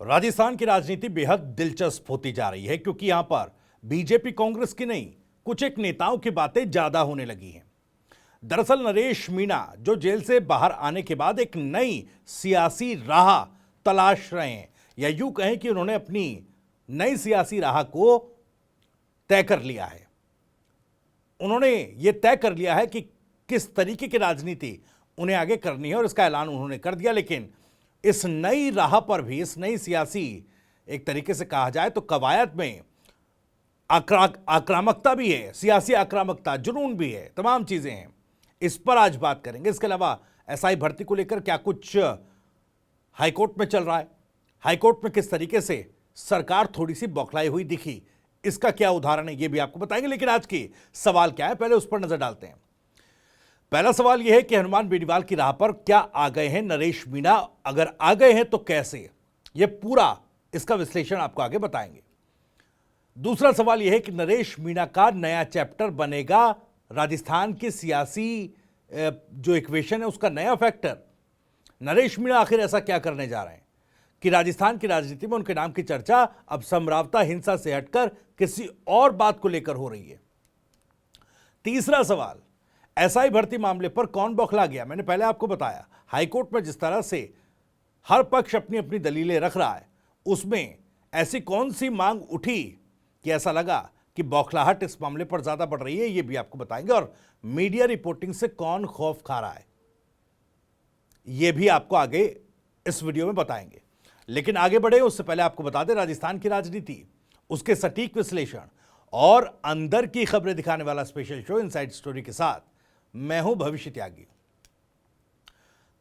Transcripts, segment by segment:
राजस्थान की राजनीति बेहद दिलचस्प होती जा रही है क्योंकि यहां पर बीजेपी कांग्रेस की नहीं, कुछ एक नेताओं की बातें ज्यादा होने लगी हैं। दरअसल नरेश मीणा जो जेल से बाहर आने के बाद एक नई सियासी राह तलाश रहे हैं, या यूं कहें कि उन्होंने अपनी नई सियासी राह को तय कर लिया है। उन्होंने ये तय कर लिया है कि किस तरीके की राजनीति उन्हें आगे करनी है और इसका ऐलान उन्होंने कर दिया। लेकिन इस नई राह पर भी, इस नई सियासी, एक तरीके से कहा जाए तो कवायद में आक्रामकता भी है, सियासी आक्रामकता, जुनून भी है, तमाम चीजें हैं। इस पर आज बात करेंगे। इसके अलावा एसआई भर्ती को लेकर क्या कुछ हाईकोर्ट में चल रहा है, हाईकोर्ट में किस तरीके से सरकार थोड़ी सी बौखलाई हुई दिखी, इसका क्या उदाहरण है, यह भी आपको बताएंगे। लेकिन आज की सवाल क्या है, पहले उस पर नजर डालते हैं। पहला सवाल यह है कि हनुमान बेनीवाल की राह पर क्या आ गए हैं नरेश मीणा? अगर आ गए हैं तो कैसे? यह पूरा इसका विश्लेषण आपको आगे बताएंगे। दूसरा सवाल यह है कि नरेश मीणा का नया चैप्टर बनेगा राजस्थान की सियासी जो इक्वेशन है उसका नया फैक्टर। नरेश मीणा आखिर ऐसा क्या करने जा रहे हैं कि राजस्थान की राजनीति में उनके नाम की चर्चा अब संभवतः हिंसा से हटकर किसी और बात को लेकर हो रही है। तीसरा सवाल, एसआई भर्ती मामले पर कौन बौखला गया? मैंने पहले आपको बताया, हाईकोर्ट में जिस तरह से हर पक्ष अपनी अपनी दलीलें रख रहा है, उसमें ऐसी कौन सी मांग उठी कि ऐसा लगा कि बौखलाहट इस मामले पर ज्यादा बढ़ रही है, यह भी आपको बताएंगे। और मीडिया रिपोर्टिंग से कौन खौफ खा रहा है, यह भी आपको आगे इस वीडियो में बताएंगे। लेकिन आगे बढ़े उससे पहले आपको बता दें, राजस्थान की राजनीति, उसके सटीक विश्लेषण और अंदर की खबरें दिखाने वाला स्पेशल शो इनसाइड स्टोरी के साथ मैं हूं भविष्य त्यागी।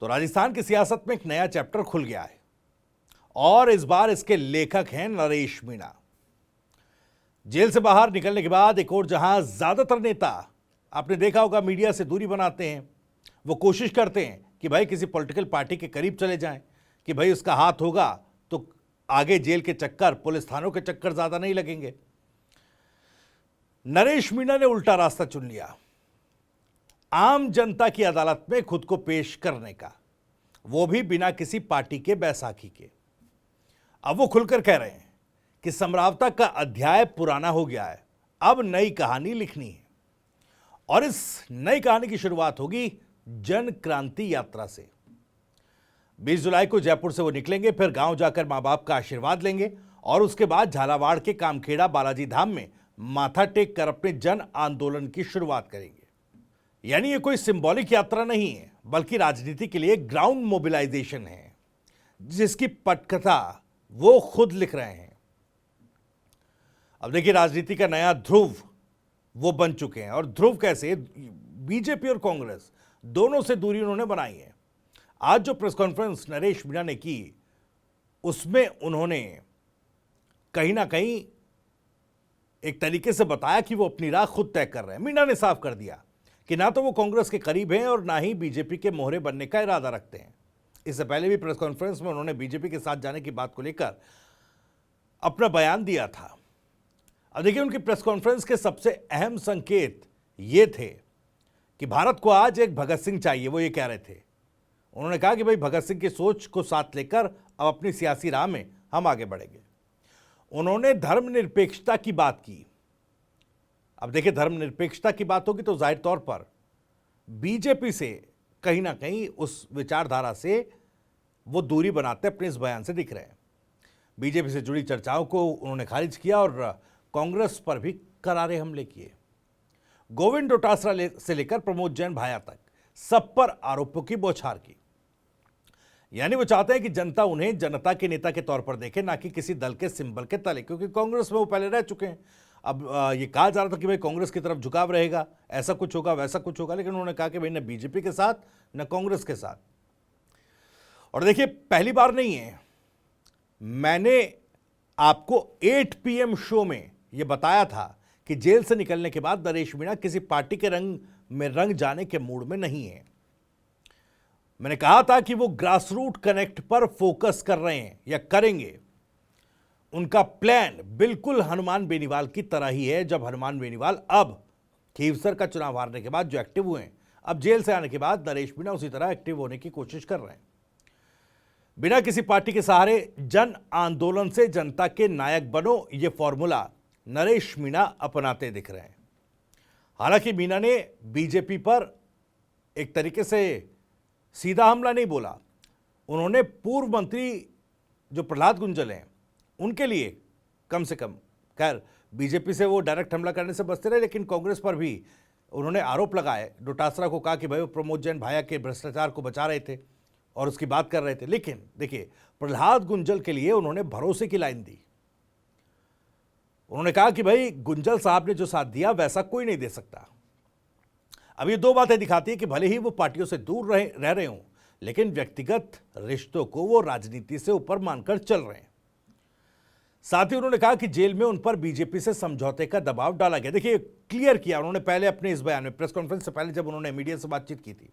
तो राजस्थान की सियासत में एक नया चैप्टर खुल गया है और इस बार इसके लेखक हैं नरेश मीणा। जेल से बाहर निकलने के बाद एक और जहां ज्यादातर नेता, आपने देखा होगा, मीडिया से दूरी बनाते हैं, वो कोशिश करते हैं कि भाई किसी पॉलिटिकल पार्टी के करीब चले जाएं, कि भाई उसका हाथ होगा तो आगे जेल के चक्कर, पुलिस थानों के चक्कर ज्यादा नहीं लगेंगे। नरेश मीणा ने उल्टा रास्ता चुन लिया, आम जनता की अदालत में खुद को पेश करने का, वो भी बिना किसी पार्टी के बैसाखी के। अब वो खुलकर कह रहे हैं कि समरावता का अध्याय पुराना हो गया है, अब नई कहानी लिखनी है। और इस नई कहानी की शुरुआत होगी जन क्रांति यात्रा से। 20 जुलाई को जयपुर से वो निकलेंगे, फिर गांव जाकर मां बाप का आशीर्वाद लेंगे और उसके बाद झालावाड़ के कामखेड़ा बालाजी धाम में माथा टेक कर अपने जन आंदोलन की शुरुआत करेंगे। यानी ये कोई सिंबॉलिक यात्रा नहीं है, बल्कि राजनीति के लिए ग्राउंड मोबिलाइजेशन है, जिसकी पटकथा वो खुद लिख रहे हैं। अब देखिए, राजनीति का नया ध्रुव वो बन चुके हैं। और ध्रुव कैसे? बीजेपी और कांग्रेस दोनों से दूरी उन्होंने बनाई है। आज जो प्रेस कॉन्फ्रेंस नरेश मीणा ने की, उसमें उन्होंने कहीं ना कहीं एक तरीके से बताया कि वो अपनी राह खुद तय कर रहे हैं। मीणा ने साफ कर दिया कि ना तो वो कांग्रेस के करीब हैं और ना ही बीजेपी के मोहरे बनने का इरादा रखते हैं। इससे पहले भी प्रेस कॉन्फ्रेंस में उन्होंने बीजेपी के साथ जाने की बात को लेकर अपना बयान दिया था। अब देखिए, उनकी प्रेस कॉन्फ्रेंस के सबसे अहम संकेत ये थे कि भारत को आज एक भगत सिंह चाहिए। वो ये कह रहे थे, उन्होंने कहा कि भाई भगत सिंह की सोच को साथ लेकर अब अपनी सियासी राह में हम आगे बढ़ेंगे। उन्होंने धर्मनिरपेक्षता की बात की। अब देखिए, धर्मनिरपेक्षता की बात होगी तो जाहिर तौर पर बीजेपी से कहीं ना कहीं, उस विचारधारा से वो दूरी बनाते अपने इस बयान से दिख रहे हैं। बीजेपी से जुड़ी चर्चाओं को उन्होंने खारिज किया और कांग्रेस पर भी करारे हमले किए। गोविंद डोटासरा से लेकर प्रमोद जैन भाया तक सब पर आरोपों की बौछार की। यानी वो चाहते हैं कि जनता उन्हें जनता के नेता के तौर पर देखे, ना कि किसी दल के सिंबल के तले, क्योंकि कांग्रेस में वो पहले रह चुके हैं। अब ये कहा जा रहा था कि भाई कांग्रेस की तरफ झुकाव रहेगा, ऐसा कुछ होगा, वैसा कुछ होगा, लेकिन उन्होंने कहा कि भाई न बीजेपी के साथ न कांग्रेस के साथ। और देखिए, पहली बार नहीं है, मैंने आपको 8 PM शो में यह बताया था कि जेल से निकलने के बाद नरेश मीणा किसी पार्टी के रंग में रंग जाने के मूड में नहीं है। मैंने कहा था कि वो ग्रासरूट कनेक्ट पर फोकस कर रहे हैं या करेंगे। उनका प्लान बिल्कुल हनुमान बेनीवाल की तरह ही है। जब हनुमान बेनीवाल अब खीवसर का चुनाव हारने के बाद जो एक्टिव हुए हैं, अब जेल से आने के बाद नरेश मीणा उसी तरह एक्टिव होने की कोशिश कर रहे हैं। बिना किसी पार्टी के सहारे जन आंदोलन से जनता के नायक बनो, ये फॉर्मूला नरेश मीणा अपनाते दिख रहे हैं। हालांकि मीणा ने बीजेपी पर एक तरीके से सीधा हमला नहीं बोला। उन्होंने पूर्व मंत्री जो प्रहलाद गुंजल हैं उनके लिए कम से कम, खैर बीजेपी से वो डायरेक्ट हमला करने से बचते रहे, लेकिन कांग्रेस पर भी उन्होंने आरोप लगाए। डोटासरा को कहा कि भाई वो प्रमोद जैन भाया के भ्रष्टाचार को बचा रहे थे और उसकी बात कर रहे थे। लेकिन देखिए, प्रहलाद गुंजल के लिए उन्होंने भरोसे की लाइन दी। उन्होंने कहा कि भाई गुंजल साहब ने जो साथ दिया वैसा कोई नहीं दे सकता। अब ये दो बातें दिखाती है कि भले ही वो पार्टियों से दूर रह रहे हों, लेकिन व्यक्तिगत रिश्तों को वो राजनीति से ऊपर मानकर चल रहे हैं। साथ ही उन्होंने कहा कि जेल में उन पर बीजेपी से समझौते का दबाव डाला गया। देखिए, क्लियर किया उन्होंने पहले अपने इस बयान में, प्रेस कॉन्फ्रेंस से पहले जब उन्होंने मीडिया से बातचीत की थी,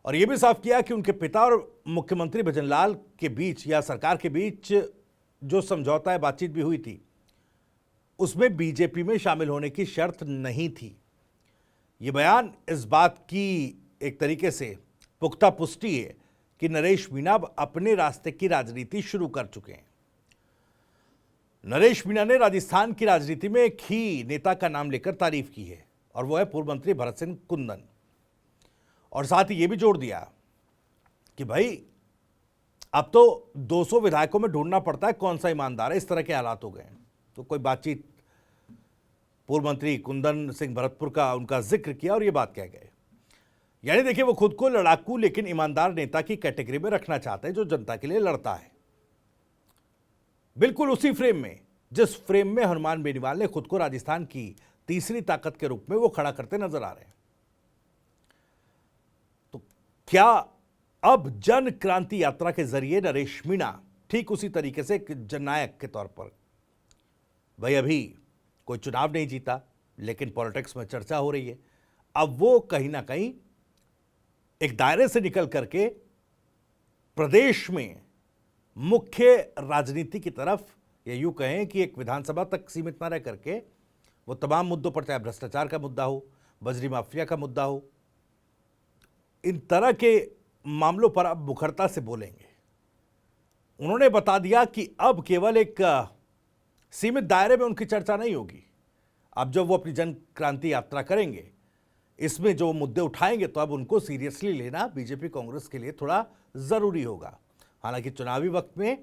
और यह भी साफ किया कि उनके पिता और मुख्यमंत्री भजनलाल के बीच या सरकार के बीच जो समझौता है, बातचीत भी हुई थी, उसमें बीजेपी में शामिल होने की शर्त नहीं थी। यह बयान इस बात की एक तरीके से पुख्ता पुष्टि है कि नरेश मीणा अपने रास्ते की राजनीति शुरू कर चुके हैं। नरेश मीणा ने राजस्थान की राजनीति में एक ही नेता का नाम लेकर तारीफ की है, और वो है पूर्व मंत्री भरत सिंह कुंदन। और साथ ही ये भी जोड़ दिया कि भाई अब तो 200 विधायकों में ढूंढना पड़ता है कौन सा ईमानदार है, इस तरह के हालात हो गए हैं। तो कोई बातचीत, पूर्व मंत्री कुंदन सिंह भरतपुर का उनका जिक्र किया और ये बात कह गए। यानी देखिए, वो खुद को लड़ाकू लेकिन ईमानदार नेता की कैटेगरी में रखना चाहते हैं जो जनता के लिए लड़ता है। बिल्कुल उसी फ्रेम में, जिस फ्रेम में हनुमान बेनीवाल ने खुद को राजस्थान की तीसरी ताकत के रूप में वो खड़ा करते नजर आ रहे हैं। तो क्या अब जन क्रांति यात्रा के जरिए नरेश मीणा ठीक उसी तरीके से जननायक के तौर पर, भाई अभी कोई चुनाव नहीं जीता लेकिन पॉलिटिक्स में चर्चा हो रही है, अब वो कहीं ना कहीं एक दायरे से निकल करके प्रदेश में मुख्य राजनीति की तरफ, या यूं कहें कि एक विधानसभा तक सीमित न रह करके वो तमाम मुद्दों पर, चाहे भ्रष्टाचार का मुद्दा हो, बजरी माफिया का मुद्दा हो, इन तरह के मामलों पर अब मुखरता से बोलेंगे। उन्होंने बता दिया कि अब केवल एक सीमित दायरे में उनकी चर्चा नहीं होगी। अब जब वो अपनी जन क्रांति यात्रा करेंगे, इसमें जो मुद्दे उठाएंगे, तो अब उनको सीरियसली लेना बीजेपी कांग्रेस के लिए थोड़ा जरूरी होगा। हालांकि चुनावी वक्त में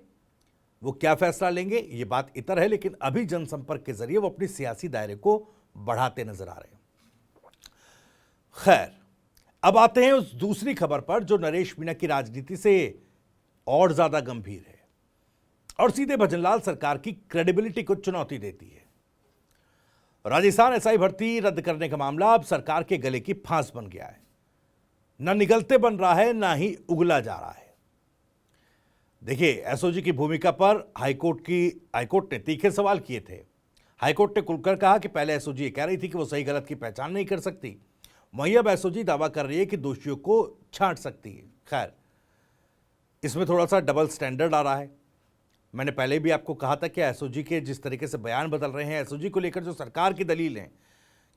वो क्या फैसला लेंगे ये बात इतर है, लेकिन अभी जनसंपर्क के जरिए वो अपनी सियासी दायरे को बढ़ाते नजर आ रहे हैं। खैर, अब आते हैं उस दूसरी खबर पर जो नरेश मीणा की राजनीति से और ज्यादा गंभीर है और सीधे भजनलाल सरकार की क्रेडिबिलिटी को चुनौती देती है। राजस्थान एसआई भर्ती रद्द करने का मामला अब सरकार के गले की फांस बन गया है। न निगलते बन रहा है, ना ही उगला जा रहा है। देखिए, एसओजी की भूमिका पर हाईकोर्ट ने तीखे सवाल किए थे। हाईकोर्ट ने खुलकर कहा कि पहले एसओजी कह रही थी कि वो सही गलत की पहचान नहीं कर सकती, वहीं अब एसओजी दावा कर रही है कि दोषियों को छांट सकती है। खैर, इसमें थोड़ा सा डबल स्टैंडर्ड आ रहा है। मैंने पहले भी आपको कहा था कि एसओजी के जिस तरीके से बयान बदल रहे हैं, एसओजी को लेकर जो सरकार की दलील है,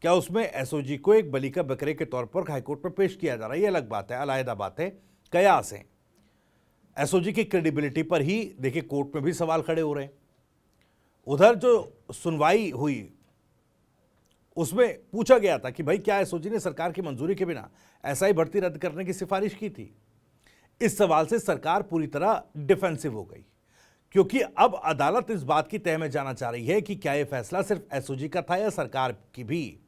क्या उसमें एसओजी को एक बलि का बकरे के तौर पर हाईकोर्ट में पेश किया जा रहा है? ये अलग बात है, अलग बात है, कयास है। एसओजी की क्रेडिबिलिटी पर ही देखिए कोर्ट में भी सवाल खड़े हो रहे हैं। उधर जो सुनवाई हुई उसमें पूछा गया था कि भाई क्या एसओजी ने सरकार की मंजूरी के बिना एसआई भर्ती रद्द करने की सिफारिश की थी। इस सवाल से सरकार पूरी तरह डिफेंसिव हो गई, क्योंकि अब अदालत इस बात की तह में जाना चाह रही है कि क्या यह फैसला सिर्फ एसओजी का था या सरकार की भी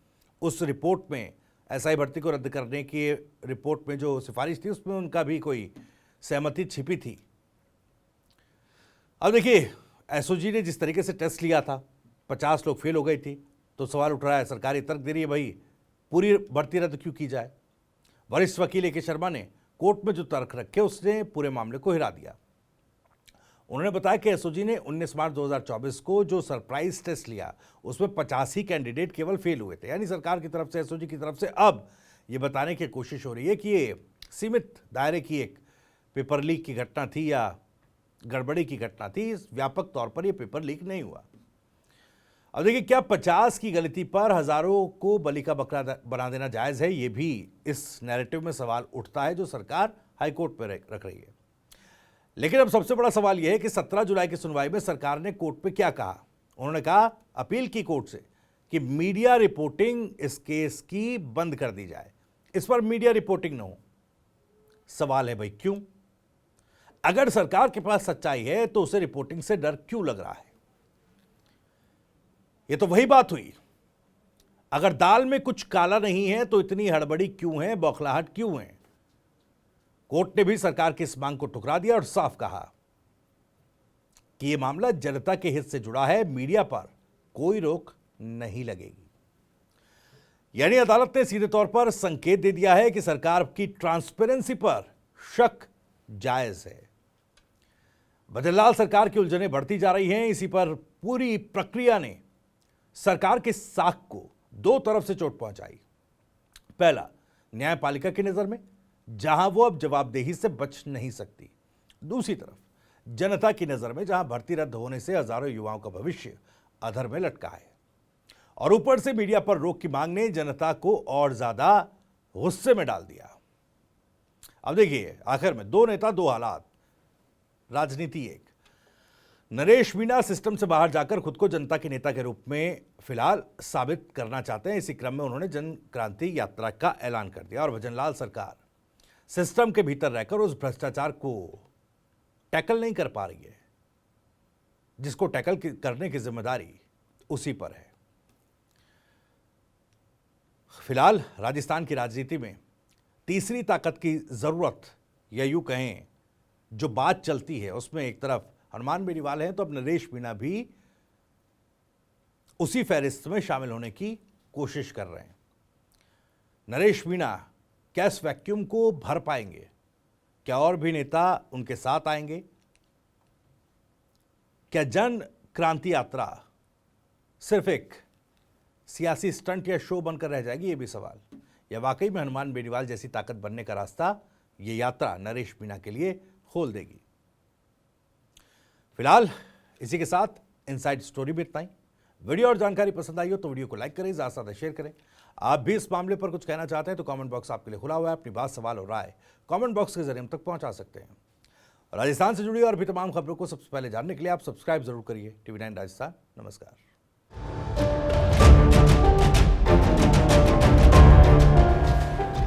उस रिपोर्ट में, एसआई भर्ती को रद्द करने की रिपोर्ट में जो सिफारिश थी उसमें उनका भी कोई सहमति छिपी थी। अब देखिए, एसओजी ने जिस तरीके से टेस्ट लिया था, 50 लोग फेल हो गए थी, तो सवाल उठ रहा है, सरकारी तर्क दे रही है भाई पूरी भर्ती रद्द क्यों की जाए। वरिष्ठ वकील ए के शर्मा ने कोर्ट में जो तर्क रखे उसने पूरे मामले को हिला दिया। उन्होंने बताया कि एसओजी ने 19 मार्च 2024 को जो सरप्राइज टेस्ट लिया उसमें 50 ही कैंडिडेट केवल फेल हुए थे। यानी सरकार की तरफ से, एसओजी की तरफ से अब ये बताने की कोशिश हो रही है कि ये सीमित दायरे की एक पेपर लीक की घटना थी या गड़बड़ी की घटना थी। व्यापक तौर पर यह पेपर लीक नहीं हुआ। अब देखिए, क्या 50 की गलती पर हजारों को बलि का बकरा बना देना जायज है? ये भी इस नैरेटिव में सवाल उठता है जो सरकार हाईकोर्ट पर रख रही है। लेकिन अब सबसे बड़ा सवाल यह है कि 17 जुलाई की सुनवाई में सरकार ने कोर्ट पे क्या कहा। उन्होंने कहा, अपील की कोर्ट से कि मीडिया रिपोर्टिंग इस केस की बंद कर दी जाए। इस पर मीडिया रिपोर्टिंग न हो। सवाल है भाई क्यों? अगर सरकार के पास सच्चाई है तो उसे रिपोर्टिंग से डर क्यों लग रहा है? यह तो वही बात हुई, अगर दाल में कुछ काला नहीं है तो इतनी हड़बड़ी क्यों है, बौखलाहट क्यों है? कोर्ट ने भी सरकार की इस मांग को ठुकरा दिया और साफ कहा कि यह मामला जनता के हित से जुड़ा है, मीडिया पर कोई रोक नहीं लगेगी। यानी अदालत ने सीधे तौर पर संकेत दे दिया है कि सरकार की ट्रांसपेरेंसी पर शक जायज है। भजनलाल सरकार की उलझनें बढ़ती जा रही हैं। इसी पर पूरी प्रक्रिया ने सरकार के साख को दो तरफ से चोट पहुंचाई। पहला, न्यायपालिका की नजर में, जहां वो अब जवाबदेही से बच नहीं सकती। दूसरी तरफ जनता की नजर में, जहां भर्ती रद्द होने से हजारों युवाओं का भविष्य अधर में लटका है। और ऊपर से मीडिया पर रोक की मांग ने जनता को और ज्यादा गुस्से में डाल दिया। अब देखिए, आखिर में दो नेता दो हालात, राजनीति एक। नरेश मीणा सिस्टम से बाहर जाकर खुद को जनता के नेता के रूप में फिलहाल साबित करना चाहते हैं। इसी क्रम में उन्होंने जन क्रांति यात्रा का ऐलान कर दिया। और भजनलाल सरकार सिस्टम के भीतर रहकर उस भ्रष्टाचार को टैकल नहीं कर पा रही है जिसको टैकल करने की जिम्मेदारी उसी पर है। फिलहाल राजस्थान की राजनीति में तीसरी ताकत की जरूरत, या यूं कहें जो बात चलती है उसमें एक तरफ हनुमान बेनीवाल है तो अब नरेश मीणा भी उसी फहरिस्त में शामिल होने की कोशिश कर रहे हैं। नरेश मीणा क्या इस वैक्यूम को भर पाएंगे? क्या और भी नेता उनके साथ आएंगे? क्या जन क्रांति यात्रा सिर्फ एक सियासी स्टंट या शो बनकर रह जाएगी? यह भी सवाल। या वाकई में हनुमान बेनीवाल जैसी ताकत बनने का रास्ता यह यात्रा नरेश मीणा के लिए खोल देगी? फिलहाल इसी के साथ इनसाइड स्टोरी में इतना ही। वीडियो और जानकारी पसंद आई हो तो वीडियो को लाइक करें, ज़्यादा से ज़्यादा शेयर करें। आप भी इस मामले पर कुछ कहना चाहते हैं तो कमेंट बॉक्स आपके लिए खुला हुआ है। अपनी बात, सवाल और राय कमेंट बॉक्स के जरिए हम तक पहुंचा सकते हैं। राजस्थान से जुड़ी और भी तमाम खबरों को सबसे पहले जानने के लिए आप सब्सक्राइब जरूर करिए TV9 राजस्थान। नमस्कार।